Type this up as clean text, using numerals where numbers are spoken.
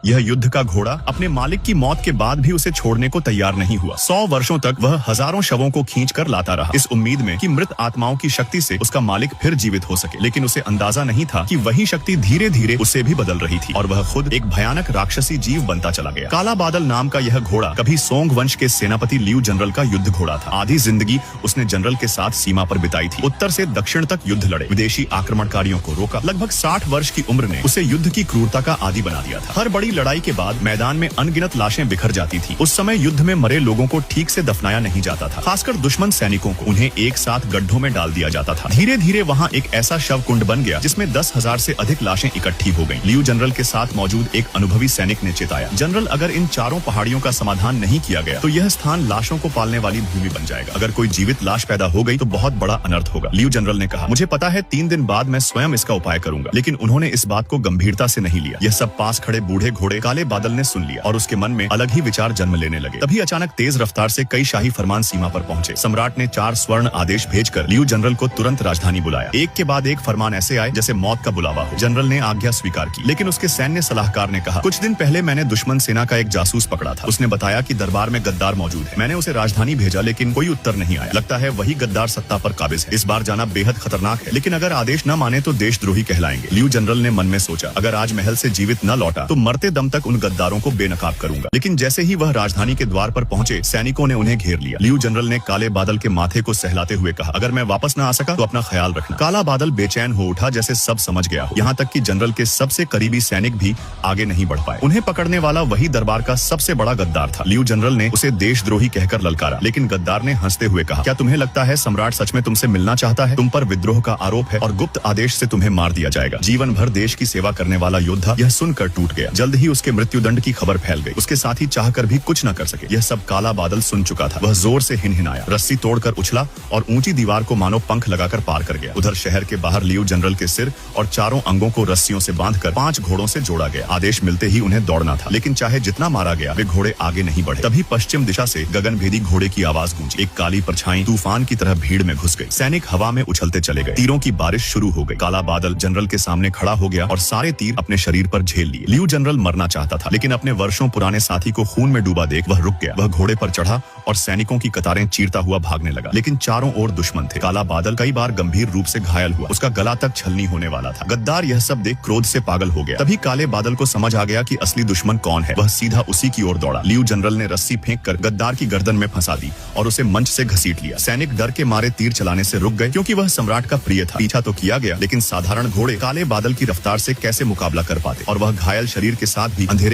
यह युद्ध का घोड़ा अपने मालिक की मौत के बाद भी उसे छोड़ने को तैयार नहीं हुआ। 100 वर्षों तक वह हजारों शवों को खींच कर लाता रहा, इस उम्मीद में कि मृत आत्माओं की शक्ति से उसका मालिक फिर जीवित हो सके। लेकिन उसे अंदाजा नहीं था कि वही शक्ति धीरे धीरे उसे भी बदल रही थी और वह खुद एक भयानक राक्षसी जीव बनता चला गया। काला बादल नाम का यह घोड़ा कभी सोंग वंश के सेनापति लियू जनरल का युद्ध घोड़ा था। आधी जिंदगी उसने जनरल के साथ सीमा पर बिताई थी, उत्तर से दक्षिण तक युद्ध लड़े, विदेशी आक्रमणकारियों को रोका। लगभग 60 वर्ष की उम्र ने उसे युद्ध की क्रूरता का आदी बना दिया था। हर बड़ी लड़ाई के बाद मैदान में अनगिनत लाशें बिखर जाती थी। उस समय युद्ध में मरे लोगों को ठीक से दफनाया नहीं जाता था, खासकर दुश्मन सैनिकों को। उन्हें एक साथ गड्ढों में डाल दिया जाता था। धीरे धीरे वहाँ एक ऐसा शव कुंड बन गया जिसमें 10,000 से अधिक लाशें इकट्ठी हो गईं। लियू जनरल के साथ मौजूद एक अनुभवी सैनिक ने चेताया, जनरल, अगर इन चारों पहाड़ियों का समाधान नहीं किया गया तो यह स्थान लाशों को पालने वाली भूमि बन जाएगा। अगर कोई जीवित लाश पैदा हो गई तो बहुत बड़ा अनर्थ होगा। लियू जनरल ने कहा, मुझे पता है 3 दिन बाद मैं स्वयं इसका उपाय करूंगा। लेकिन उन्होंने इस बात को गंभीरता से नहीं लिया। यह सब पास खड़े बूढ़े घोड़े काले बादल ने सुन लिया और उसके मन में अलग ही विचार जन्म लेने लगे। तभी अचानक तेज रफ्तार से कई शाही फरमान सीमा पर पहुंचे। सम्राट ने 4 स्वर्ण आदेश भेजकर लियू जनरल को तुरंत राजधानी बुलाया। एक के बाद एक फरमान ऐसे आए जैसे मौत का बुलावा हो। जनरल ने आज्ञा स्वीकार की, लेकिन उसके सैन्य सलाहकार ने कहा, कुछ दिन पहले मैंने दुश्मन सेना का एक जासूस पकड़ा था। उसने बताया कि दरबार में गद्दार मौजूद है। मैंने उसे राजधानी भेजा, लेकिन कोई उत्तर नहीं आया। लगता है वही गद्दार सत्ता पर काबिज है। इस बार जाना बेहद खतरनाक है, लेकिन अगर आदेश न माने तो देशद्रोही कहलाएंगे। लियू जनरल ने मन में सोचा, अगर आज महल से जीवित न लौटा तो मरते दम तक उन गद्दारों को बेनकाब करूंगा। लेकिन जैसे ही वह राजधानी के द्वार पर पहुंचे, सैनिकों ने उन्हें घेर लिया। लियू जनरल ने काले बादल के माथे को सहलाते हुए कहा, अगर मैं वापस न आ सका तो अपना ख्याल रखना। काला बादल बेचैन हो उठा, जैसे सब समझ गया हो। यहाँ तक कि जनरल के सबसे करीबी सैनिक भी आगे नहीं बढ़ पाए। उन्हें पकड़ने वाला वही दरबार का सबसे बड़ा गद्दार था। लियू जनरल ने उसे देशद्रोही कहकर ललकारा, लेकिन गद्दार ने हंसते हुए कहा, क्या तुम्हें लगता है सम्राट सच में तुमसे मिलना चाहता है? तुम पर विद्रोह का आरोप है और गुप्त आदेश से तुम्हें मार दिया जाएगा। जीवन भर देश की सेवा करने वाला योद्धा यह सुनकर टूट गया। जल्द ही उसके मृत्युदंड की खबर फैल गई। उसके साथी चाहकर भी कुछ न कर सके। यह सब काला बादल सुन चुका था। वह जोर से हिनहिनाया, रस्सी तोड़कर उछला और ऊंची दीवार को मानो पंख लगाकर पार कर गया। उधर शहर के बाहर लियू जनरल के सिर और चारों अंगों को रस्सियों से बांधकर 5 घोड़ों से जोड़ा गया। आदेश मिलते ही उन्हें दौड़ना था, लेकिन चाहे जितना मारा गया वे घोड़े आगे नहीं बढ़े। तभी पश्चिम दिशा से गगनभेदी घोड़े की आवाज गूंजी। एक काली परछाई तूफान की तरह भीड़ में घुस गई। सैनिक हवा में उछलते चले गए। तीरों की बारिश शुरू हो गई। काला बादल जनरल के सामने खड़ा हो गया और सारे तीर अपने शरीर पर झेल लिए। लियू जनरल मरना चाहता था, लेकिन अपने वर्षों पुराने साथी को खून में डूबा देख वह रुक गया। वह घोड़े पर चढ़ा और सैनिकों की कतारें चीरता हुआ भागने लगा, लेकिन चारों ओर दुश्मन थे। काला बादल कई बार गंभीर रूप से घायल हुआ, उसका गला तक छलनी होने वाला था। गद्दार यह सब देख क्रोध से पागल हो गया। तभी काले बादल को समझ आ गया कि असली दुश्मन कौन है। वह सीधा उसी की ओर दौड़ा। लियू जनरल ने रस्सी फेंककर गद्दार की गर्दन में फंसा दी और उसे मंच से घसीट लिया। सैनिक डर के मारे तीर चलाने से रुक गए, क्योंकि वह सम्राट का प्रिय था। पीछा तो किया गया, लेकिन साधारण घोड़े काले बादल की रफ्तार से कैसे मुकाबला कर पाते, और वह घायल शरीर के साथ भी अंधेरे